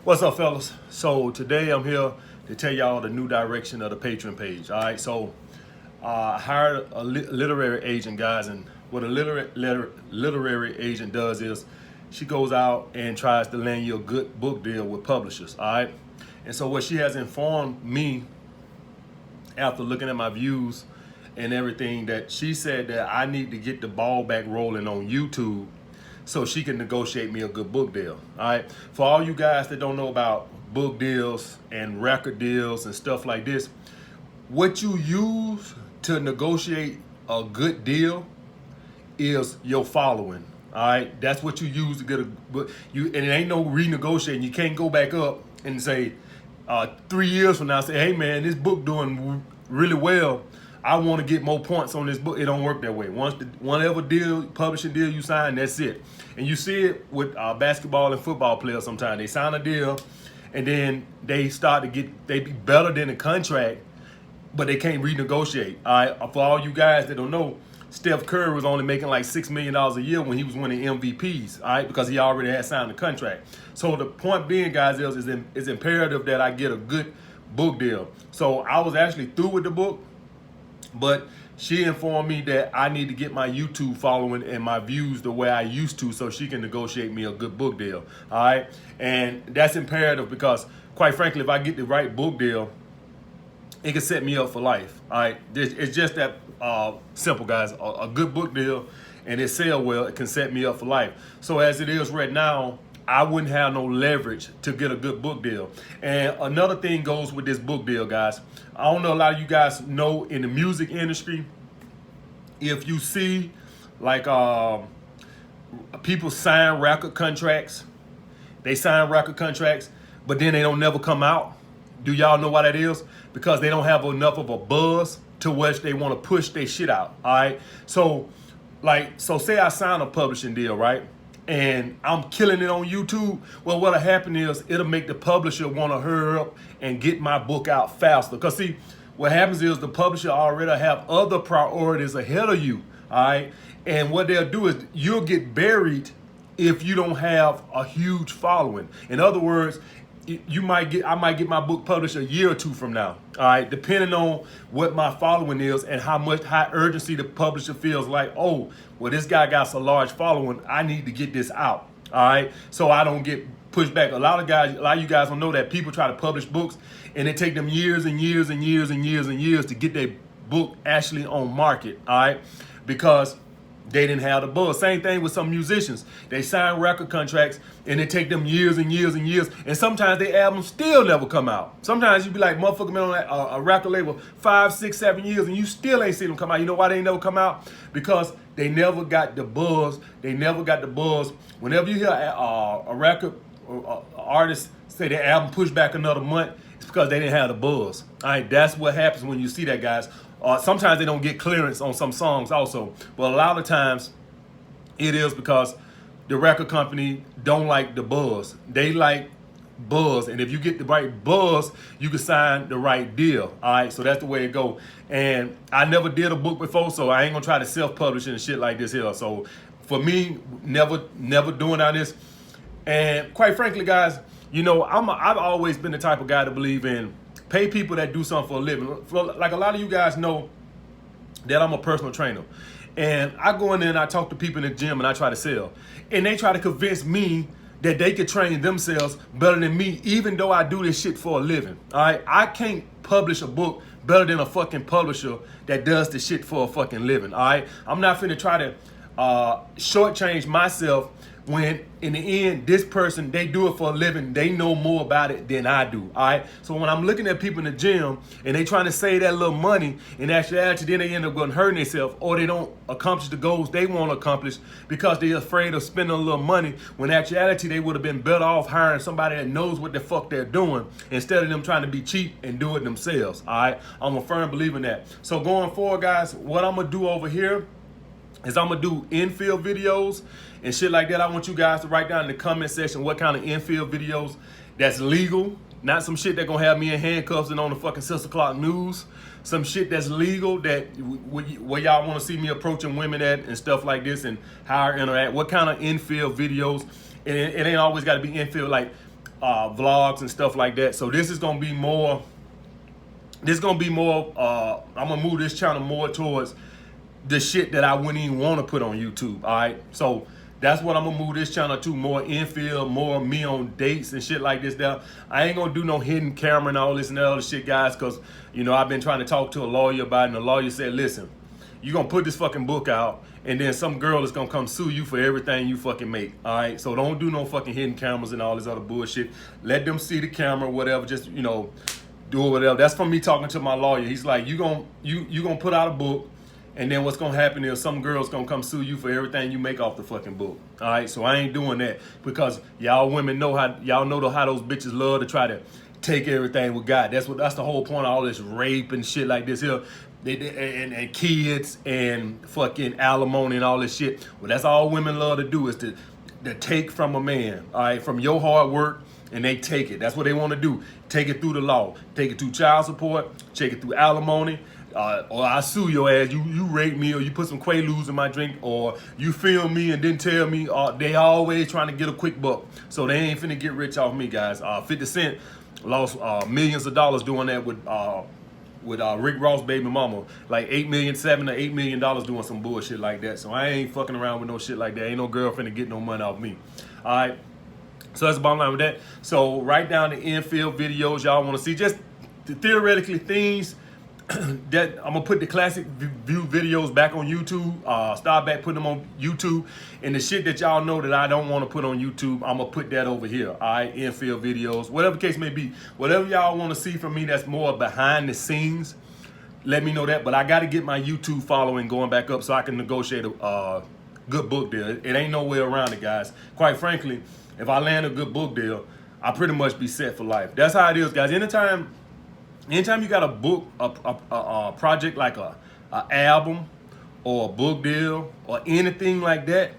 What's up, fellas? So today I'm here to tell y'all the new direction of the Patreon page. All right, so I hired a literary agent, guys, and what a literary agent does is she goes out and tries to land you a good book deal with publishers. All right, and so what she has informed me after looking at my views and everything, that she said that I need to get the ball back rolling on YouTube so she can negotiate me a good book deal. All right. For all you guys that don't know about book deals and record deals and stuff like this, what you use to negotiate a good deal is your following. All right. That's what you use to get a book. And it ain't no renegotiating. You can't go back up and say 3 years from now, say, hey man, this book doing really well. I want to get more points on this book. It don't work that way. Whatever deal, publishing deal you sign, that's it. And you see it with basketball and football players sometimes. They sign a deal and then they start to they be better than the contract, but they can't renegotiate. All right. For all you guys that don't know, Steph Curry was only making like $6 million a year when he was winning MVPs, all right, because he already had signed the contract. So the point being, guys, is it's imperative that I get a good book deal. So I was actually through with the book, but she informed me that I need to get my YouTube following and my views the way I used to so she can negotiate me a good book deal. All right. And that's imperative because, quite frankly, if I get the right book deal, it can set me up for life. All right. It's just that simple, guys. A good book deal and it sell well, it can set me up for life. So as it is right now, I wouldn't have no leverage to get a good book deal. And another thing goes with this book deal, guys. I don't know, a lot of you guys know in the music industry, if you see like people sign record contracts, they sign record contracts, but then they don't never come out. Do y'all know why that is? Because they don't have enough of a buzz to which they want to push their shit out. All right. So say I sign a publishing deal, right? And I'm killing it on YouTube. Well, what'll happen is it'll make the publisher want to hurry up and get my book out faster. Because see, what happens is the publisher already have other priorities ahead of you. All right. And what they'll do is you'll get buried if you don't have a huge following. In other words, I might get my book published a year or two from now. All right, depending on what my following is and how urgency the publisher feels like, oh, well, this guy got a large following, I need to get this out. All right, so I don't get pushed back. A lot of you guys don't know that people try to publish books and it take them years and years and years and years and years to get their book actually on market. All right, because they didn't have the buzz. Same thing with some musicians. They sign record contracts and it take them years and years and years. And sometimes their albums still never come out. Sometimes you be like, motherfucker, been on a record label 5, 6, 7 years and you still ain't seen them come out. You know why they never come out? Because they never got the buzz. They never got the buzz. Whenever you hear a record or artist say their album pushed back another month, it's because they didn't have the buzz. All right, that's what happens when you see that, guys. Sometimes they don't get clearance on some songs also. But a lot of times it is because the record company don't like the buzz. They like buzz. And if you get the right buzz, you can sign the right deal. All right. So that's the way it go. And I never did a book before, so I ain't going to try to self-publish and shit like this here. So for me, never doing all this. And quite frankly, guys, you know, I've always been the type of guy to believe in pay people that do something for a living. Like a lot of you guys know that I'm a personal trainer. And I go in there and I talk to people in the gym and I try to sell. And they try to convince me that they could train themselves better than me, even though I do this shit for a living. All right? I can't publish a book better than a fucking publisher that does the shit for a fucking living. All right? I'm not finna try to shortchange myself when in the end, this person, they do it for a living. They know more about it than I do. All right. So when I'm looking at people in the gym and they trying to save that little money, in actuality, then they end up going hurting themselves, or they don't accomplish the goals they want to accomplish because they're afraid of spending a little money. When in actuality, they would have been better off hiring somebody that knows what the fuck they're doing instead of them trying to be cheap and do it themselves. All right. I'm a firm believer in that. So going forward, guys, what I'm going to do over here is I'm going to do infield videos and shit like that. I want you guys to write down in the comment section what kind of infield videos that's legal. Not some shit that going to have me in handcuffs and on the fucking 6 o'clock news. Some shit that's legal that where y'all want to see me approaching women at and stuff like this and how I interact. What kind of infield videos. And it ain't always got to be infield. Like vlogs and stuff like that. So this is gonna be more. I'm gonna move this channel more towards the shit that I wouldn't even want to put on YouTube. All right, so that's what I'm gonna move this channel to, more infield, more me on dates and shit like this. There, I ain't gonna do no hidden camera and all this and that other shit, guys, because you know I've been trying to talk to a lawyer about it, and the lawyer said, listen, you gonna put this fucking book out, and then some girl is gonna come sue you for everything you fucking make. All right, so don't do no fucking hidden cameras and all this other bullshit. Let them see the camera, whatever. Just, you know, do whatever. That's from me talking to my lawyer. He's like, you gonna put out a book, and then what's gonna happen is some girl's gonna come sue you for everything you make off the fucking book. All right, so I ain't doing that, because y'all women know how those bitches love to try to take everything we got. That's the whole point of all this rape and shit like this here. And kids and fucking alimony and all this shit. Well, that's all women love to do, is to take from a man, all right, from your hard work, and they take it. That's what they want to do. Take it through the law. Take it through child support. Take it through alimony. Or I sue your ass. You rape me, or you put some Quaaludes in my drink, or you film me and didn't tell me. They always trying to get a quick buck. So they ain't finna get rich off me, guys. 50 Cent lost millions of dollars doing that with Rick Ross' baby mama, like $7 to $8 million doing some bullshit like that. So I ain't fucking around with no shit like that. Ain't no girl finna get no money off me. All right. So that's the bottom line with that. So write down the infield videos y'all want to see. Just theoretically things that I'm gonna put the classic view videos back on YouTube. Start back putting them on YouTube, and the shit that y'all know that I don't want to put on YouTube, I'm gonna put that over here. All right, infield videos, whatever the case may be. Whatever y'all want to see from me that's more behind the scenes, let me know that. But I got to get my YouTube following going back up so I can negotiate a good book deal. It ain't no way around it, guys. Quite frankly, if I land a good book deal, I pretty much be set for life. That's how it is, guys. Anytime you got a book, a project like a album or a book deal or anything like that,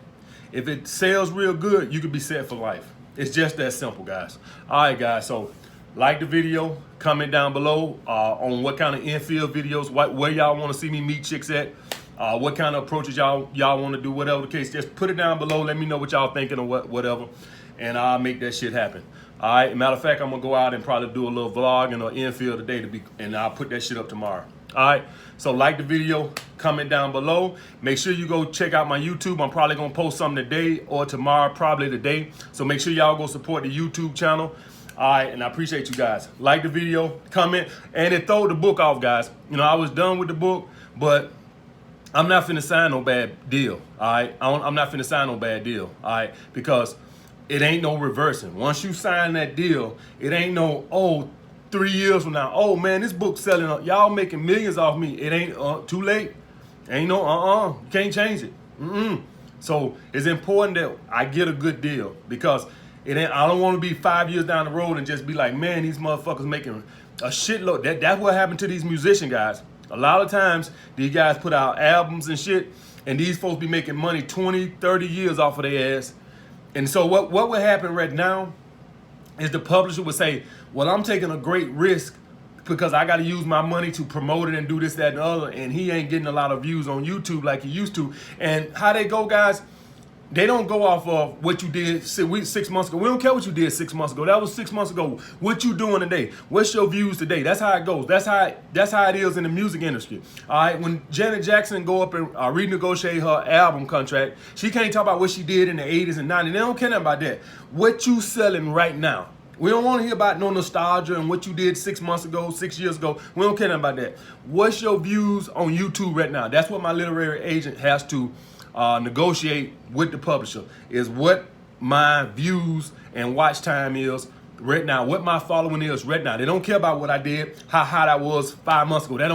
if it sells real good, you could be set for life. It's just that simple, guys. All right, guys. So like the video, comment down below on what kind of infield videos, where y'all want to see me meet chicks at, what kind of approaches y'all want to do, whatever the case. Just put it down below. Let me know what y'all thinking or whatever, and I'll make that shit happen. All right. Matter of fact, I'm gonna go out and probably do a little vlog and an infield today and I'll put that shit up tomorrow. All right. So like the video, comment down below. Make sure you go check out my YouTube. I'm probably gonna post something today or tomorrow, probably today. So make sure y'all go support the YouTube channel. All right, and I appreciate you guys. Like the video, comment, and then throw the book off, guys. You know, I was done with the book, but I'm not finna sign no bad deal. All right, I'm not finna sign no bad deal. All right, because it ain't no reversing. Once you sign that deal, it ain't no, 3 years from now, oh man, this book's selling, y'all making millions off me. It ain't too late. Ain't no, you can't change it. So it's important that I get a good deal, because I don't want to be 5 years down the road and just be like, man, these motherfuckers making a shitload. That's what happened to these musician guys. A lot of times, these guys put out albums and shit, and these folks be making money 20, 30 years off of their ass. And so what would happen right now is the publisher would say, well, I'm taking a great risk because I got to use my money to promote it and do this, that, and the other, and he ain't getting a lot of views on YouTube like he used to. And how they go, guys, they don't go off of what you did 6 months ago. We don't care what you did 6 months ago. That was 6 months ago. What you doing today? What's your views today? That's how it goes. That's how it is in the music industry. All right. When Janet Jackson go up and renegotiate her album contract, she can't talk about what she did in the 80s and 90s. They don't care about that. What you selling right now? We don't want to hear about no nostalgia and what you did 6 months ago, 6 years ago. We don't care about that. What's your views on YouTube right now? That's what my literary agent has to negotiate with the publisher, is what my views and watch time is right now, what my following is right now. They don't care about what I did, how hot I was 5 months ago. They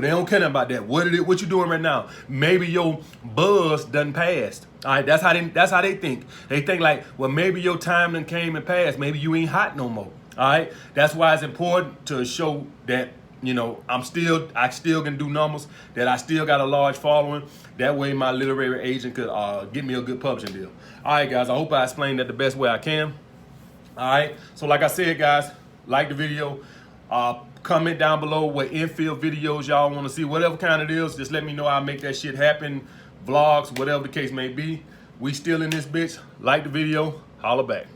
don't care about that. What you doing right now? Maybe your buzz done passed. All right, that's how they think. They think like, well, maybe your time done came and passed. Maybe you ain't hot no more. All right, that's why it's important to show that, you know, I still can do numbers, that I still got a large following. That way my literary agent could get me a good publishing deal. All right, guys, I hope I explained that the best way I can. All right, so like I said, guys, like the video. Comment down below what infield videos y'all want to see. Whatever kind it is, just let me know. I'll make that shit happen. Vlogs, whatever the case may be. We still in this bitch. Like the video. Holla back.